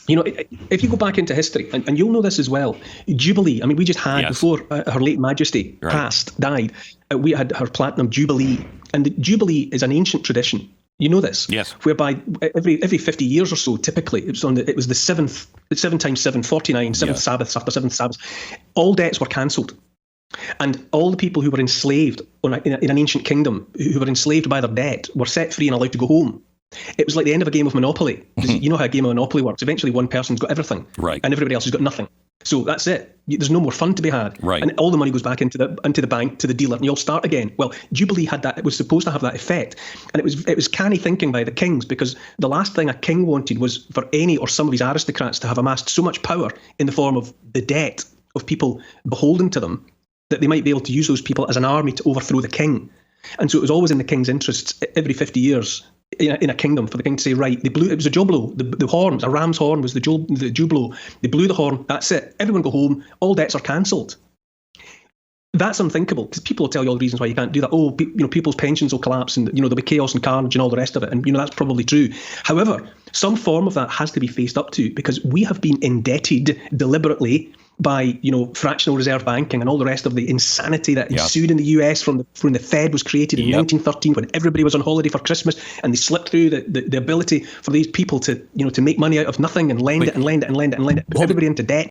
if you go back into history, and you'll know this as well, Jubilee, I mean, we just had, Yes. before Her late Majesty died, we had her Platinum Jubilee. And the Jubilee is an ancient tradition. You know this? Yes. Whereby every 50 years or so, typically, it was the 7 times 7, 49, seventh Sabbaths after seventh Sabbaths. All debts were cancelled. And all the people who were enslaved in an ancient kingdom, who were enslaved by their debt, were set free and allowed to go home. It was like the end of a game of Monopoly. You know how a game of Monopoly works. Eventually one person's got everything, right, and everybody else has got nothing. So that's it. There's no more fun to be had. Right. And all the money goes back into the bank, to the dealer, and you all start again. Well, Jubilee had that. It was supposed to have that effect. And it was canny thinking by the kings, because the last thing a king wanted was for any or some of his aristocrats to have amassed so much power in the form of the debt of people beholden to them, that they might be able to use those people as an army to overthrow the king. And so it was always in the king's interests every 50 years in a kingdom for the king to say, right, it was a joblo, the horns, a ram's horn was the jublo. They blew the horn, that's it. Everyone go home, all debts are cancelled. That's unthinkable, because people will tell you all the reasons why you can't do that. Oh, people's pensions will collapse, and there'll be chaos and carnage and all the rest of it. And that's probably true. However, some form of that has to be faced up to, because we have been indebted deliberately by fractional reserve banking and all the rest of the insanity that ensued in the US from when the Fed was created in 1913, when everybody was on holiday for Christmas, and they slipped through the ability for these people to make money out of nothing and lend it and lend it and lend it and lend it, put everybody into debt.